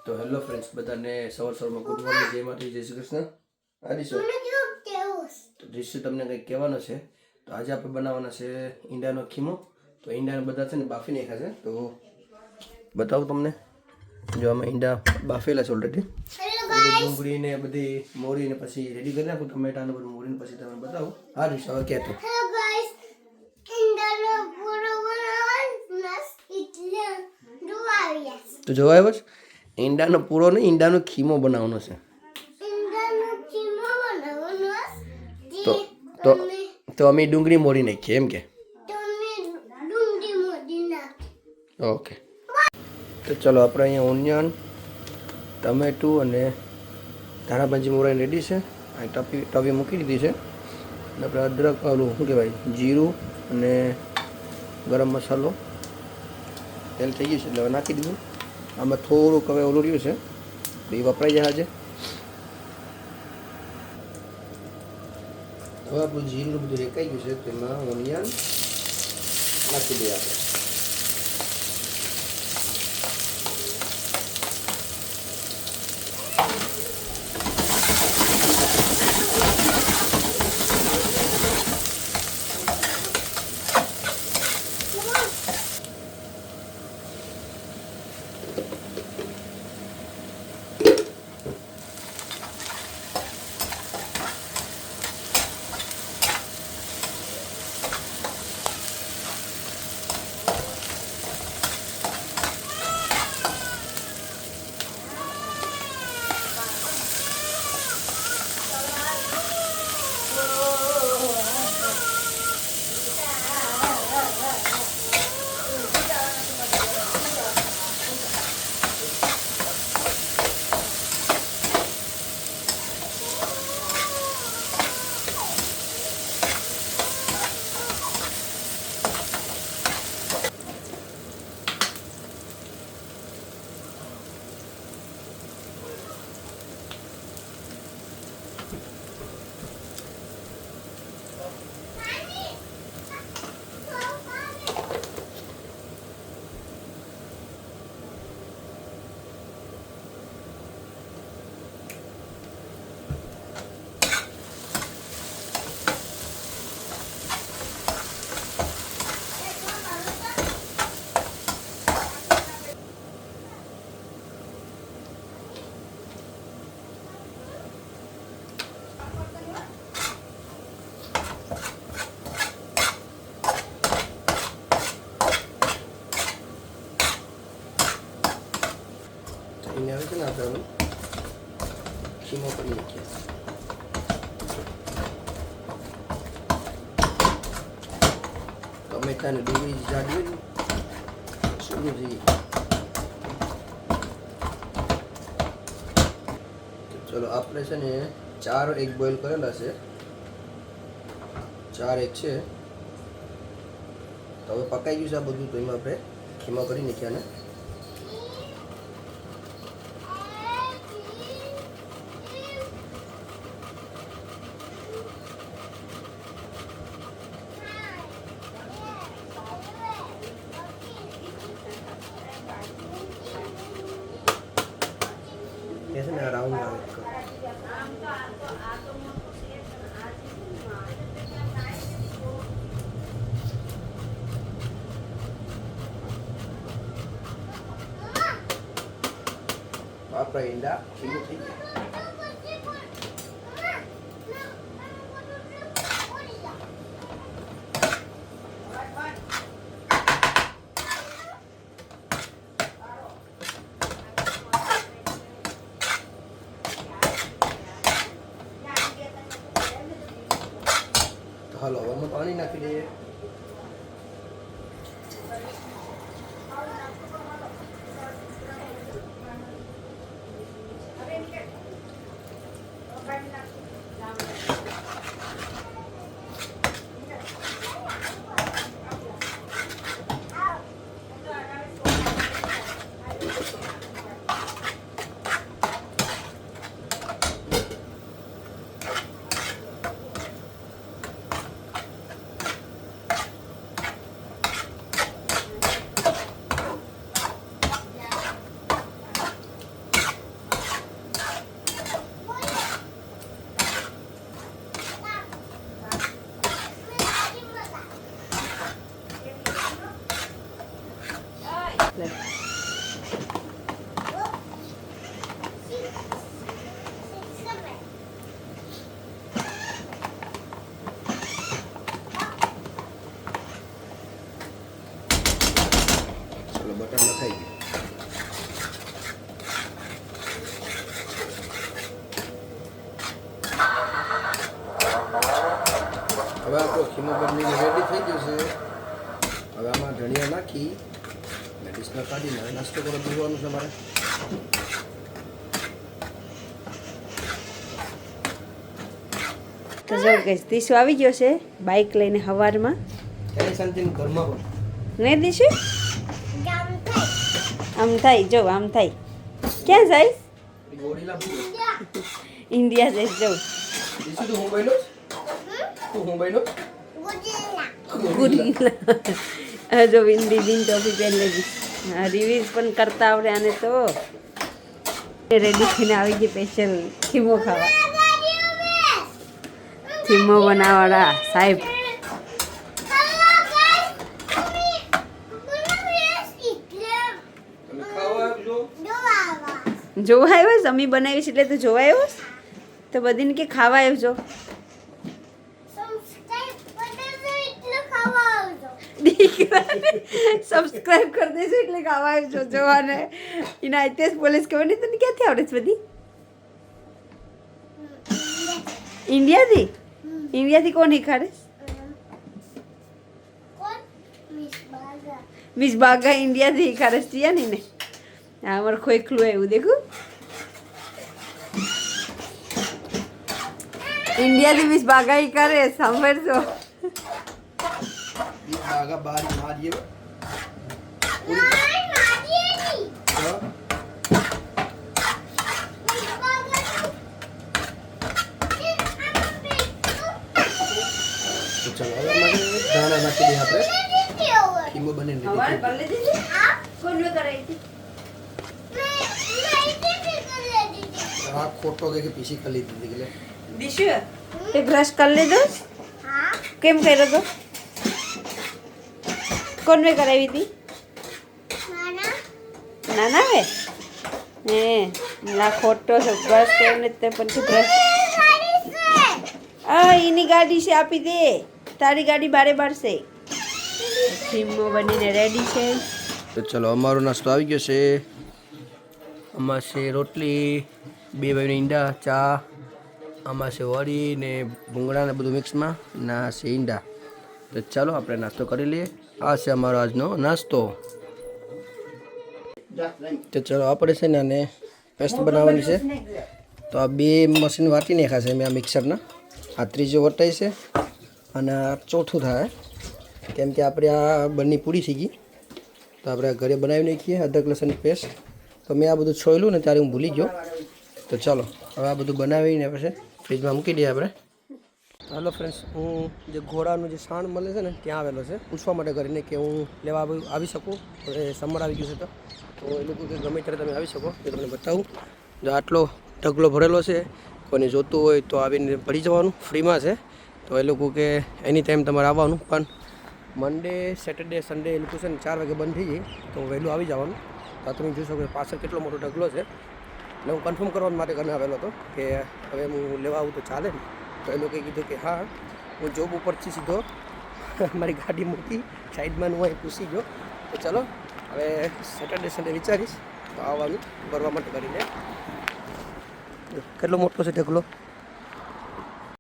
તો hello friends, બધાને સવારમાં ગુડ મોર્નિંગ, જય માતાજી, જય શ્રી કૃષ્ણ. આદિશો તો દૃશ્ય તમને કંઈક કહેવાનો છે. તો આજે આપણે બનાવવાના છે ઈંડાનો ખીમો. તો ઈંડાને બધા છે ને બાફી નાખ્યા છે. તો બતાવું તમને. જો આમાં ઈંડા બાફેલા છે ઓલરેડી. ડુંગળીને બધી મોરીને પછી રેડી કરી નાખું, ટમેટાને બધું મોરીને પછી તમને બતાવું. હા દૃશ્ય હવે કહેતો. તો જોવા આવ્યો છે, ઈંડાનો પૂરો નહીં, ઈંડાનો ખીમો બનાવવાનો છે. તો તો તો અમે ડુંગળી મોરી નાખીએ એમ કે. ઓકે, તો ચલો આપણે અહીંયા ઓનિયન, ટમેટું અને ધાણાભાજી મોરાઈને રેડી છે. આ ટવી મૂકી દીધી છે. અને આપણે અદરક, ઓલું શું કહેવાય, જીરું અને ગરમ મસાલો તેલ થઈ ગયું છે એટલે હવે નાખી દીધું. આમાં થોડુંક હવે ઓલું રહ્યું છે, એ વપરાઈ જાય આજે. હવે આપણું જીરું બધું રેકાઈ ગયું છે, તેમાં ઓનિયન નાખી દઈએ આપણે. એને હવે છે ને આપણે ખીમો કરી નાખીએ. ટમેટા ને ડુંગળી જાડી હોય ને શું જોઈએ. ચલો આપણે છે ને 4 એગ બોઇલ કરેલા છે, 4 એગ છે. તો હવે પકાઈ ગયું છે આ બધું, તો એમાં આપણે ખીમો કરી નાખ્યા ને. છે ને રાઉન્ડ આવે આપણા ઈંડા ખીમું થઈ ગયા. હાલો હવે પાણી નાખી દઈએ. હવે આપણો ખીમો બનીને રેડી થઈ ગયો છે. હવે આમાં ધનિયા નાખી ડીશમાં કાઢીને હવે નાસ્તો કરવા દીવાનો છે મારે. તો જો ગઈશ દીશુ આવી ગયો છે બાઇક લઈને સવારમાં. એની શાંતિનું ઘરમાં પણ નહીં દીશુ આમ થાય જો આમ થાય. ક્યાં જઈશ? ગોળીલા બહુ ઇન્ડિયા જઈશ જો. દીશુ તું હું બન્યો? તું હું બન્યો? ગુડીલા જો દીદીની ટોપી પહેરી લીધી. રિવીઝ પણ કરતા આવડે આને તો. રેડી થઈને આવી ગઈ સ્પેશિયલ ખીમો ખાવા. ખીમો બનાવવાળા સાહેબ. તમે ખાવા આવજો. જોવા આવ્યો છે અમી બનાવી છે એટલે તો જોવા આવ્યો છે. તો બધીને કે ખાવા આવજો. સબસ્ક્રાઇબ કરી દેજો એટલે ખાવા આવજો જોવાને. એના ઇતિહાસ પોલીસ કહેવાની તને ક્યાંથી આવડે છે બધી? ઇન્ડિયાથી? ઇન્ડિયાથી કોણ શીખાડે? મિસ બાગા ઇન્ડિયાથી શીખાડે છે યા ને. હા અમારે ખોખલું આવ્યું દેખું. ઇન્ડિયાથી મિસ બાગા શીખાડે સાંભળજો. આગા બાર મારીએ તો ચલો હવે મારે દાણા નાખી દઈએ આપણે. ખીમો બની હવારે રેડી. કરી લીધી કોણ કરાવી હતી? આ ખોટો કે પીસી કરી લીધી એટલે દિશુ તે બ્રશ કરી લીધો? કેમ કર્યો તો? કોણ મેં કરાવી હતી? નાના હે લા ખોટો છે બ્રશ કેમ ને તે પછી બ્રશ એની ગાડી છે આપી દે. તારી ગાડી બારે બારશે. ખીમો બનીને રેડી છે. તો ચલો અમારો નાસ્તો આવી ગયો છે. આમાં છે રોટલી, 2 ભાઈના ઈંડા, ચા, આમાં છે વડી ને ભૂંગળા ને બધું મિક્સમાં ના છે ઈંડા. તો ચાલો આપણે નાસ્તો કરી લઈએ. આ છે અમારો આજનો નાસ્તો. તો ચલો આપણે છે ને આને પેસ્ટ બનાવવાની છે. તો આ 2 મશીન વાટી નાખ્યા છે મેં આ મિક્સરના. આ ત્રીજો વટાય છે અને આ ચોથું થાય કેમ કે આપણે આ બંને પૂરી થઈ ગઈ. તો આપણે ઘરે બનાવી નાખીએ અદરક લસણની પેસ્ટ. તો મેં આ બધું છોયલું ને ત્યારે હું ભૂલી ગયો. તો ચાલો હવે આ બધું બનાવીને પછી ફ્રીજમાં મૂકી દઈએ આપણે. હાલો ફ્રેન્ડ્સ, હું જે ઘોડાનું જે સાણ મળે છે ને ત્યાં આવેલો છે પૂછવા માટે કરીને કે હું લેવા આવી શકું. તો એ સમર આવી ગયું છે તો એ લોકો કે ગમે ત્યારે તમે આવી શકો. એ તમને બતાવું. જો આટલો ઢગલો ભરેલો છે. કોઈને જોતું હોય તો આવીને ભરી જવાનું, ફ્રીમાં છે. તો એ લોકો કે એની ટાઈમ તમારે આવવાનું. પણ મંડે, સેટરડે, સન્ડે એ લોકો છે ને 4 વાગે બંધ થઈ જાય તો વહેલું આવી જવાનું. તો તમે જોઈ શકો પાછળ કેટલો મોટો ઢગલો છે. એટલે હું કન્ફર્મ કરવા માટે કરીને આવેલો હતો કે હવે હું લેવા આવું તો ચાલે ને. તો એ લોકોએ કીધું કે હા, હું જોબ ઉપરથી સીધો મારી ગાડી મૂકી સાઈડમાં હું અહીં પૂછી ગયો. તો ચલો હવે સેટરડે સન્ડે વિચારીશ તો આવવાનું કરવા માટે કરીને. કેટલો મોટો છે ઢગલો.